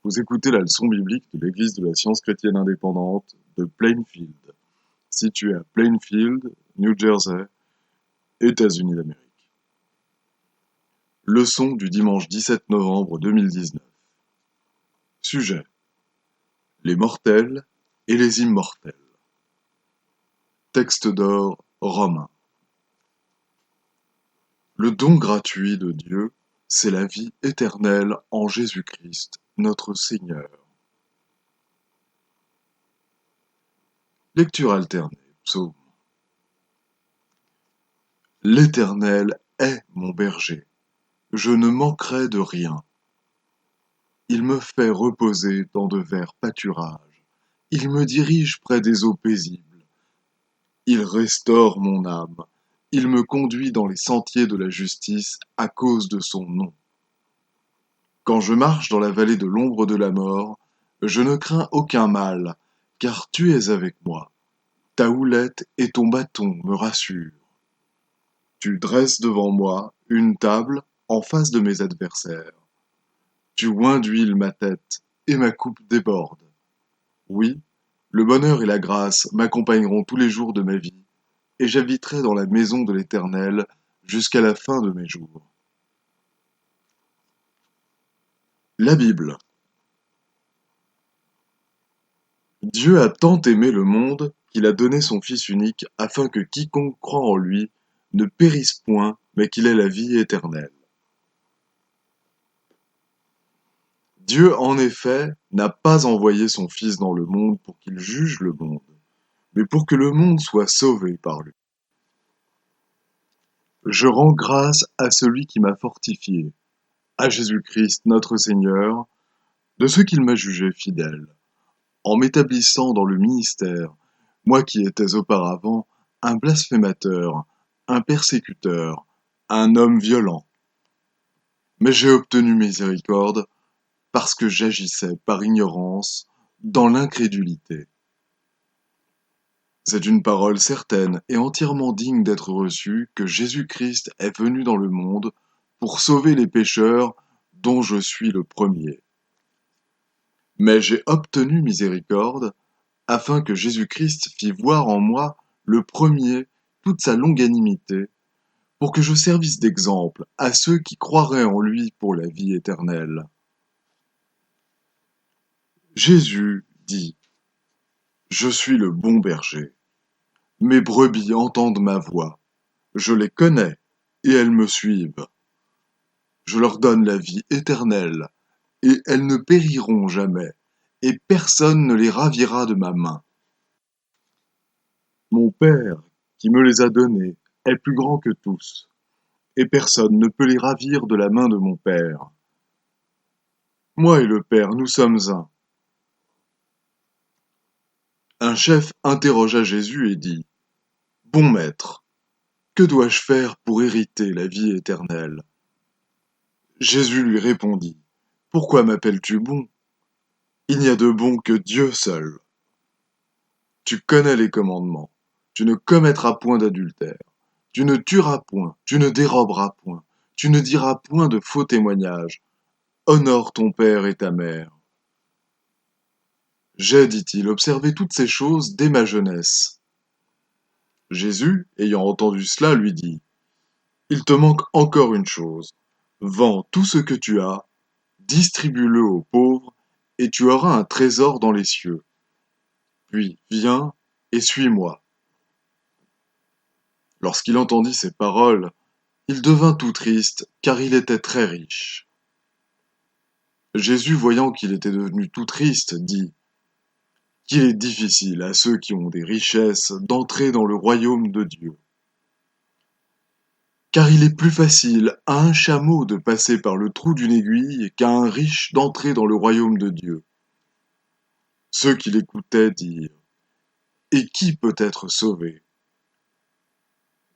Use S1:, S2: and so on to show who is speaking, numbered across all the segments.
S1: Vous écoutez la leçon biblique de l'Église de la Science chrétienne indépendante de Plainfield, située à Plainfield, New Jersey, États-Unis d'Amérique. Leçon du dimanche 17 novembre 2019. Sujet: les mortels et les immortels. Texte d'or romain. Le don gratuit de Dieu, c'est la vie éternelle en Jésus-Christ, notre Seigneur. Lecture alternée, psaume. L'Éternel est mon berger, je ne manquerai de rien. Il me fait reposer dans de verts pâturages, il me dirige près des eaux paisibles. Il restaure mon âme, il me conduit dans les sentiers de la justice à cause de son nom. Quand je marche dans la vallée de l'ombre de la mort, je ne crains aucun mal, car tu es avec moi. Ta houlette et ton bâton me rassurent. Tu dresses devant moi une table en face de mes adversaires. Tu oins d'huile ma tête, et ma coupe déborde. Oui, le bonheur et la grâce m'accompagneront tous les jours de ma vie, et j'habiterai dans la maison de l'Éternel jusqu'à la fin de mes jours. La Bible. Dieu a tant aimé le monde qu'il a donné son Fils unique afin que quiconque croit en lui ne périsse point, mais qu'il ait la vie éternelle. Dieu, en effet, n'a pas envoyé son Fils dans le monde pour qu'il juge le monde, mais pour que le monde soit sauvé par lui. Je rends grâce à celui qui m'a fortifié, à Jésus-Christ notre Seigneur, de ce qu'il m'a jugé fidèle, en m'établissant dans le ministère, moi qui étais auparavant un blasphémateur, un persécuteur, un homme violent. Mais j'ai obtenu miséricorde parce que j'agissais par ignorance, dans l'incrédulité. C'est une parole certaine et entièrement digne d'être reçue que Jésus-Christ est venu dans le monde pour sauver les pécheurs dont je suis le premier. Mais j'ai obtenu miséricorde afin que Jésus-Christ fît voir en moi le premier toute sa longanimité, pour que je servisse d'exemple à ceux qui croiraient en lui pour la vie éternelle. Jésus dit: Je suis le bon berger. Mes brebis entendent ma voix. Je les connais, et elles me suivent. Je leur donne la vie éternelle, et elles ne périront jamais, et personne ne les ravira de ma main. Mon Père, qui me les a donnés, est plus grand que tous, et personne ne peut les ravir de la main de mon Père. Moi et le Père, nous sommes un. Un chef interrogea Jésus et dit: Bon maître, que dois-je faire pour hériter la vie éternelle? Jésus lui répondit: Pourquoi m'appelles-tu bon? Il n'y a de bon que Dieu seul. Tu connais les commandements. Tu ne commettras point d'adultère. Tu ne tueras point. Tu ne déroberas point. Tu ne diras point de faux témoignages. Honore ton père et ta mère. J'ai, dit-il, observé toutes ces choses dès ma jeunesse. Jésus, ayant entendu cela, lui dit: Il te manque encore une chose. Vends tout ce que tu as, distribue-le aux pauvres, et tu auras un trésor dans les cieux. Puis viens et suis-moi. Lorsqu'il entendit ces paroles, il devint tout triste, car il était très riche. Jésus, voyant qu'il était devenu tout triste, dit: Qu'il est difficile à ceux qui ont des richesses d'entrer dans le royaume de Dieu. Car il est plus facile à un chameau de passer par le trou d'une aiguille qu'à un riche d'entrer dans le royaume de Dieu. Ceux qui l'écoutaient dirent: Et qui peut être sauvé?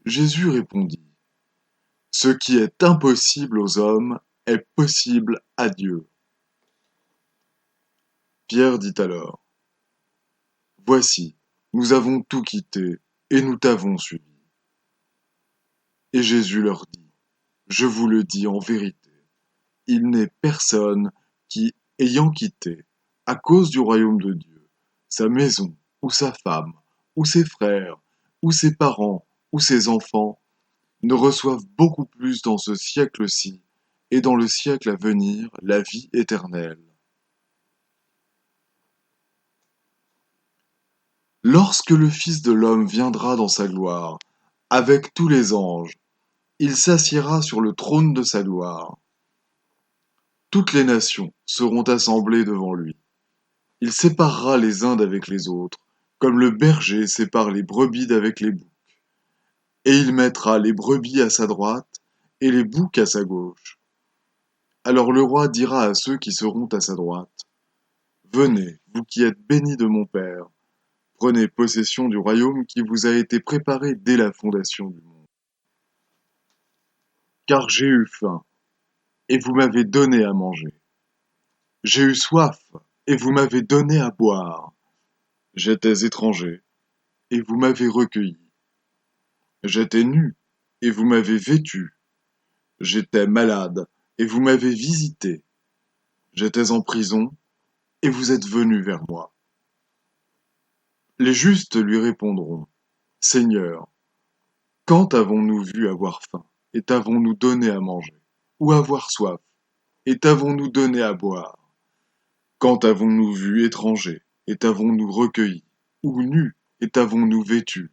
S1: Jésus répondit: Ce qui est impossible aux hommes est possible à Dieu. Pierre dit alors: Voici, nous avons tout quitté et nous t'avons suivi. Et Jésus leur dit: Je vous le dis en vérité, il n'est personne qui ayant quitté, à cause du royaume de Dieu, sa maison, ou sa femme, ou ses frères, ou ses parents, ou ses enfants, ne reçoivent beaucoup plus dans ce siècle-ci et dans le siècle à venir la vie éternelle. Lorsque le Fils de l'homme viendra dans sa gloire, avec tous les anges, il s'assiera sur le trône de sa gloire. Toutes les nations seront assemblées devant lui. Il séparera les uns d'avec les autres, comme le berger sépare les brebis d'avec les boucs. Et il mettra les brebis à sa droite et les boucs à sa gauche. Alors le roi dira à ceux qui seront à sa droite, venez, vous qui êtes bénis de mon Père, prenez possession du royaume qui vous a été préparé dès la fondation du monde. Car j'ai eu faim, et vous m'avez donné à manger. J'ai eu soif, et vous m'avez donné à boire. J'étais étranger, et vous m'avez recueilli. J'étais nu, et vous m'avez vêtu. J'étais malade, et vous m'avez visité. J'étais en prison, et vous êtes venus vers moi. Les justes lui répondront, Seigneur, quand avons-nous vu avoir faim, et t'avons-nous donné à manger, ou avoir soif, et t'avons-nous donné à boire? Quand avons-nous vu étranger, et t'avons-nous recueilli, ou nu, et t'avons-nous vêtu?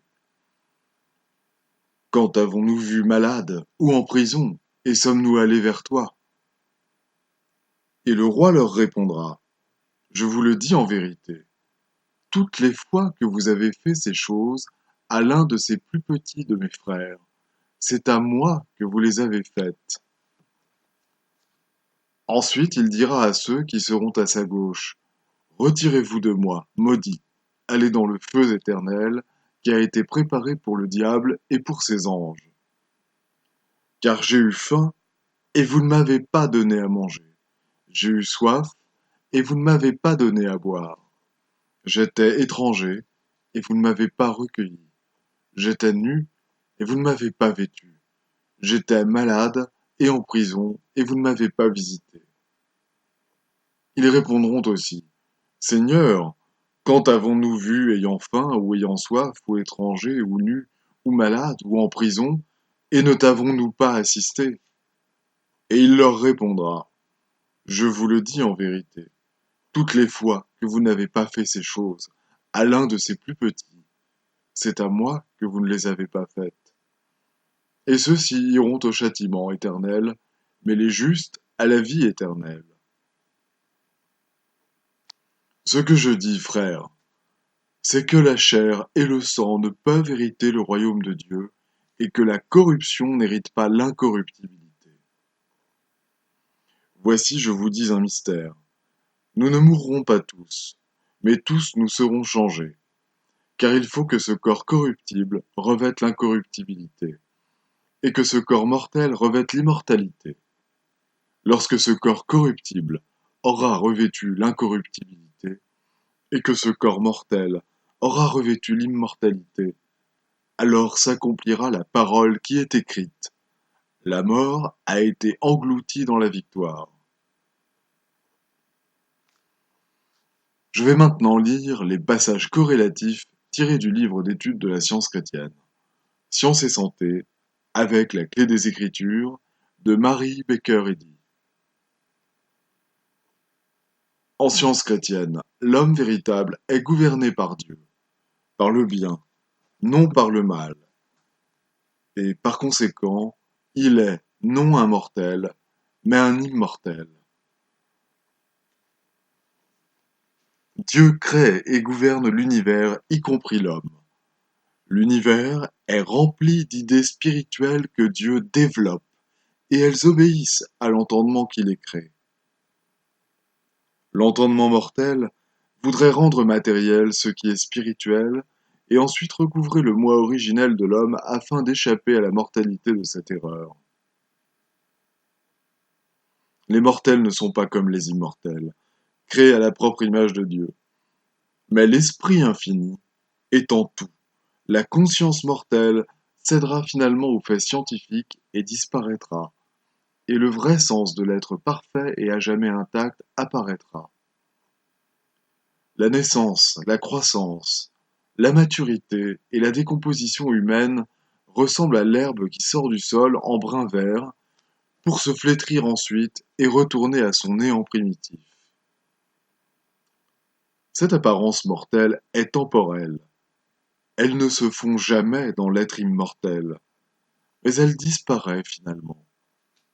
S1: Quand avons-nous vu malade, ou en prison, et sommes-nous allés vers toi? Et le roi leur répondra, Je vous le dis en vérité, toutes les fois que vous avez fait ces choses à l'un de ces plus petits de mes frères, c'est à moi que vous les avez faites. Ensuite il dira à ceux qui seront à sa gauche, Retirez-vous de moi, maudits, allez dans le feu éternel qui a été préparé pour le diable et pour ses anges. Car j'ai eu faim, et vous ne m'avez pas donné à manger. J'ai eu soif, et vous ne m'avez pas donné à boire. J'étais étranger, et vous ne m'avez pas recueilli. J'étais nu, et vous ne m'avez pas vêtu. J'étais malade et en prison, et vous ne m'avez pas visité. Ils répondront aussi, Seigneur, quand avons-nous vu ayant faim ou ayant soif, ou étranger, ou nu, ou malade, ou en prison, et ne t'avons-nous pas assisté? Et il leur répondra, Je vous le dis en vérité, toutes les fois que vous n'avez pas fait ces choses à l'un de ces plus petits, c'est à moi que vous ne les avez pas faites. Et ceux-ci iront au châtiment éternel, mais les justes à la vie éternelle. Ce que je dis, frères, c'est que la chair et le sang ne peuvent hériter le royaume de Dieu, et que la corruption n'hérite pas l'incorruptibilité. Voici, je vous dis un mystère. Nous ne mourrons pas tous, mais tous nous serons changés, car il faut que ce corps corruptible revête l'incorruptibilité, et que ce corps mortel revête l'immortalité. Lorsque ce corps corruptible aura revêtu l'incorruptibilité, et que ce corps mortel aura revêtu l'immortalité, alors s'accomplira la parole qui est écrite. La mort a été engloutie dans la victoire. Je vais maintenant lire les passages corrélatifs tirés du livre d'études de la science chrétienne. Science et santé, avec la clé des Écritures, de Mary Baker-Eddy. En science chrétienne, l'homme véritable est gouverné par Dieu, par le bien, non par le mal. Et par conséquent, il est non un mortel, mais un immortel. Dieu crée et gouverne l'univers, y compris l'homme. L'univers est rempli d'idées spirituelles que Dieu développe, et elles obéissent à l'entendement qui les crée. L'entendement mortel voudrait rendre matériel ce qui est spirituel, et ensuite recouvrer le moi originel de l'homme afin d'échapper à la mortalité de cette erreur. Les mortels ne sont pas comme les immortels, créés à la propre image de Dieu. Mais l'esprit infini étant tout, la conscience mortelle cédera finalement aux faits scientifiques et disparaîtra. et le vrai sens de l'être parfait et à jamais intact apparaîtra. La naissance, la croissance, la maturité et la décomposition humaine ressemblent à l'herbe qui sort du sol en brun vert pour se flétrir ensuite et retourner à son néant primitif. Cette apparence mortelle est temporelle. Elle ne se fond jamais dans l'être immortel, mais elle disparaît finalement,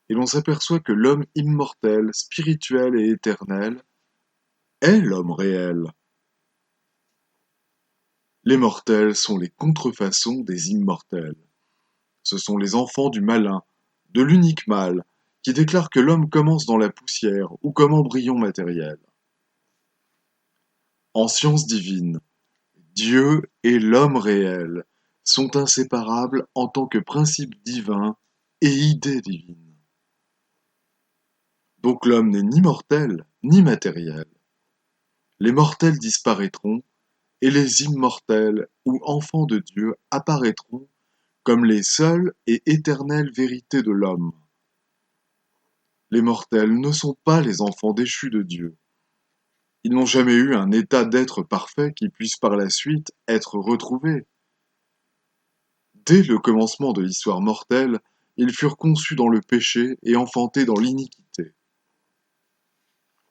S1: et l'on s'aperçoit que l'homme immortel, spirituel et éternel est l'homme réel. Les mortels sont les contrefaçons des immortels. Ce sont les enfants du malin, de l'unique mal, qui déclarent que l'homme commence dans la poussière ou comme embryon matériel. En science divine, Dieu et l'homme réel sont inséparables en tant que principe divin et idée divine. Donc l'homme n'est ni mortel ni matériel. Les mortels disparaîtront et les immortels ou enfants de Dieu apparaîtront comme les seules et éternelles vérités de l'homme. Les mortels ne sont pas les enfants déchus de Dieu. Ils n'ont jamais eu un état d'être parfait qui puisse par la suite être retrouvé. Dès le commencement de l'histoire mortelle, ils furent conçus dans le péché et enfantés dans l'iniquité.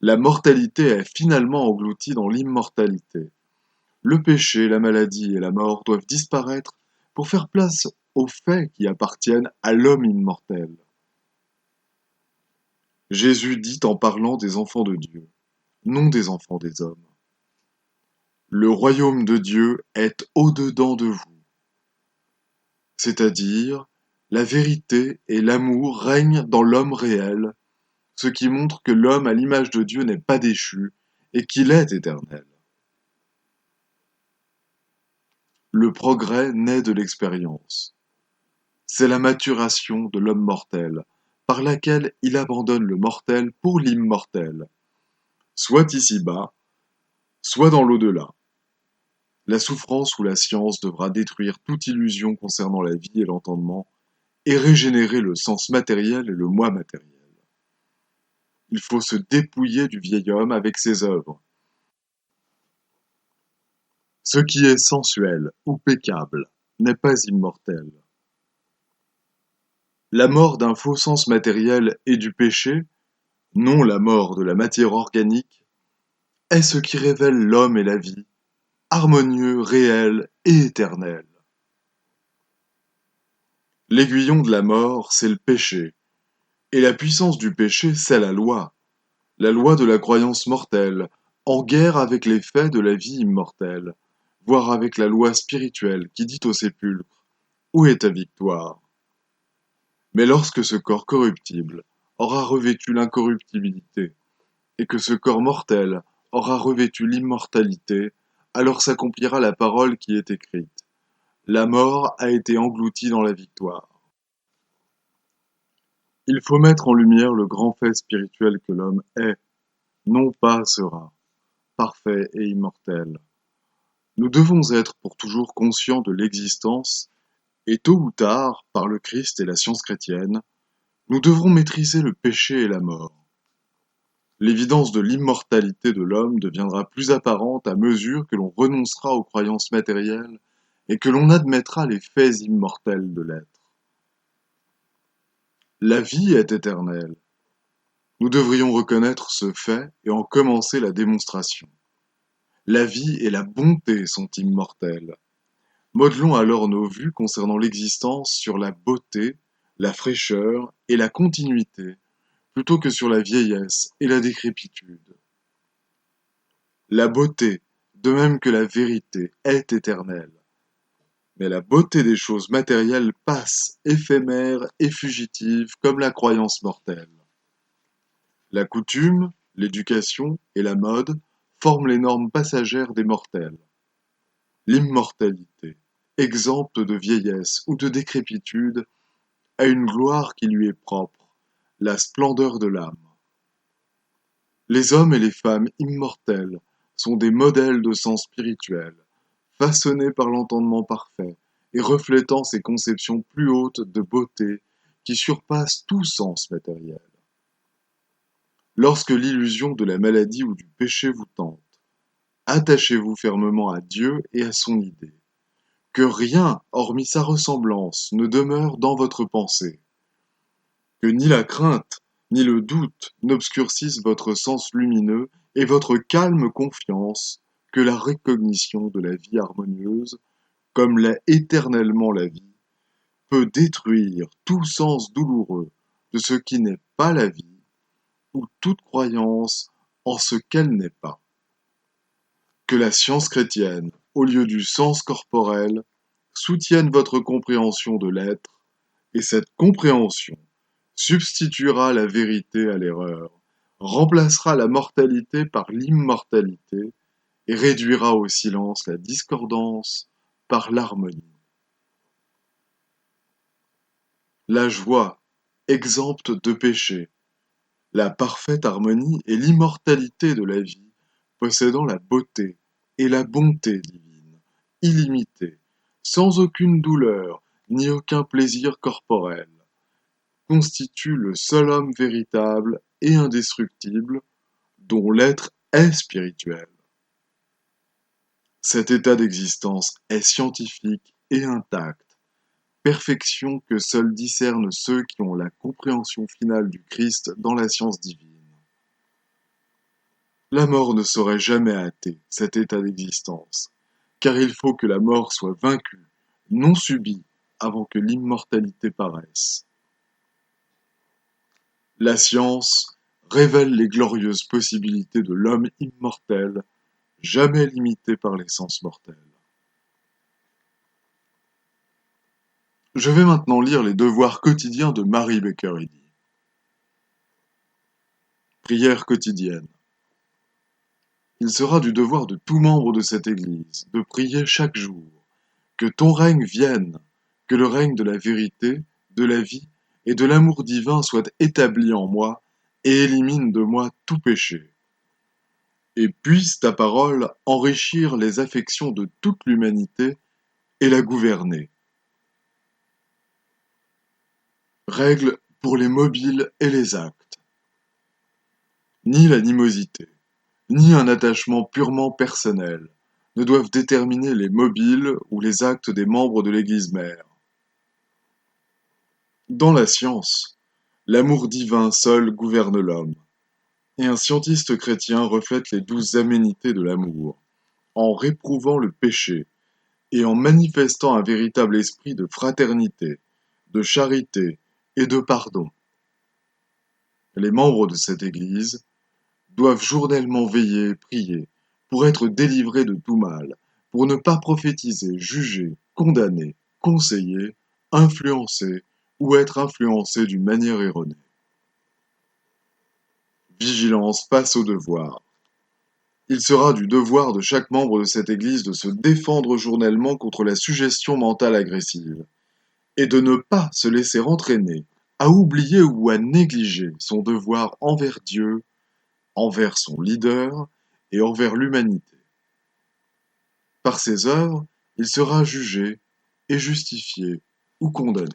S1: La mortalité est finalement engloutie dans l'immortalité. Le péché, la maladie et la mort doivent disparaître pour faire place aux faits qui appartiennent à l'homme immortel. Jésus dit en parlant des enfants de Dieu, non des enfants des hommes. Le royaume de Dieu est au-dedans de vous, c'est-à-dire la vérité et l'amour règnent dans l'homme réel, ce qui montre que l'homme à l'image de Dieu n'est pas déchu et qu'il est éternel. Le progrès naît de l'expérience. C'est la maturation de l'homme mortel, par laquelle il abandonne le mortel pour l'immortel, soit ici-bas, soit dans l'au-delà. La souffrance ou la science devra détruire toute illusion concernant la vie et l'entendement et régénérer le sens matériel et le moi matériel. Il faut se dépouiller du vieil homme avec ses œuvres. Ce qui est sensuel ou peccable n'est pas immortel. La mort d'un faux sens matériel et du péché, non la mort de la matière organique, est ce qui révèle l'homme et la vie, harmonieux, réel et éternel. L'aiguillon de la mort, c'est le péché, et la puissance du péché, c'est la loi de la croyance mortelle, en guerre avec les faits de la vie immortelle, voire avec la loi spirituelle qui dit au sépulcre, où est ta victoire? Mais lorsque ce corps corruptible aura revêtu l'incorruptibilité, et que ce corps mortel aura revêtu l'immortalité, alors s'accomplira la parole qui est écrite. La mort a été engloutie dans la victoire. Il faut mettre en lumière le grand fait spirituel que l'homme est, non pas sera, parfait et immortel. Nous devons être pour toujours conscients de l'existence, et tôt ou tard, par le Christ et la science chrétienne, nous devrons maîtriser le péché et la mort. L'évidence de l'immortalité de l'homme deviendra plus apparente à mesure que l'on renoncera aux croyances matérielles et que l'on admettra les faits immortels de l'être. La vie est éternelle. Nous devrions reconnaître ce fait et en commencer la démonstration. La vie et la bonté sont immortelles. Modelons alors nos vues concernant l'existence sur la beauté, la fraîcheur et la continuité, plutôt que sur la vieillesse et la décrépitude. La beauté, de même que la vérité, est éternelle. Mais la beauté des choses matérielles passe, éphémère et fugitive comme la croyance mortelle. La coutume, l'éducation et la mode forment les normes passagères des mortels. L'immortalité, exempte de vieillesse ou de décrépitude, a une gloire qui lui est propre, la splendeur de l'âme. Les hommes et les femmes immortels sont des modèles de sens spirituel, façonnés par l'entendement parfait et reflétant ces conceptions plus hautes de beauté qui surpasse tout sens matériel. Lorsque l'illusion de la maladie ou du péché vous tente, attachez-vous fermement à Dieu et à son idée. Que rien, hormis sa ressemblance, ne demeure dans votre pensée. Que ni la crainte, ni le doute n'obscurcissent votre sens lumineux et votre calme confiance que la recognition de la vie harmonieuse, comme l'est éternellement la vie, peut détruire tout sens douloureux de ce qui n'est pas la vie ou toute croyance en ce qu'elle n'est pas. Que la science chrétienne, au lieu du sens corporel, soutienne votre compréhension de l'être, et cette compréhension substituera la vérité à l'erreur, remplacera la mortalité par l'immortalité, et réduira au silence la discordance par l'harmonie. La joie, exempte de péché, la parfaite harmonie et l'immortalité de la vie, possédant la beauté et la bonté divine, illimitée, sans aucune douleur ni aucun plaisir corporel, constitue le seul homme véritable et indestructible dont l'être est spirituel. Cet état d'existence est scientifique et intact, perfection que seuls discernent ceux qui ont la compréhension finale du Christ dans la science divine. La mort ne saurait jamais hâter cet état d'existence, car il faut que la mort soit vaincue, non subie, avant que l'immortalité paraisse. La science révèle les glorieuses possibilités de l'homme immortel, jamais limité par les sens mortels. Je vais maintenant lire les devoirs quotidiens de Mary Baker Eddy. Prière quotidienne. Il sera du devoir de tout membre de cette Église de prier chaque jour que ton règne vienne, que le règne de la vérité, de la vie et de l'amour divin soit établi en moi et élimine de moi tout péché. Et puisse ta parole enrichir les affections de toute l'humanité et la gouverner. Règles pour les mobiles et les actes. Ni l'animosité, ni un attachement purement personnel ne doivent déterminer les mobiles ou les actes des membres de l'Église mère. Dans la science, l'amour divin seul gouverne l'homme, et un scientiste chrétien reflète les douces aménités de l'amour, en réprouvant le péché et en manifestant un véritable esprit de fraternité, de charité et de pardon. Les membres de cette Église doivent journellement veiller et prier pour être délivrés de tout mal, pour ne pas prophétiser, juger, condamner, conseiller, influencer ou être influencés d'une manière erronée. Vigilance passe au devoir. Il sera du devoir de chaque membre de cette Église de se défendre journellement contre la suggestion mentale agressive et de ne pas se laisser entraîner à oublier ou à négliger son devoir envers Dieu, envers son leader et envers l'humanité. Par ses œuvres, il sera jugé et justifié ou condamné.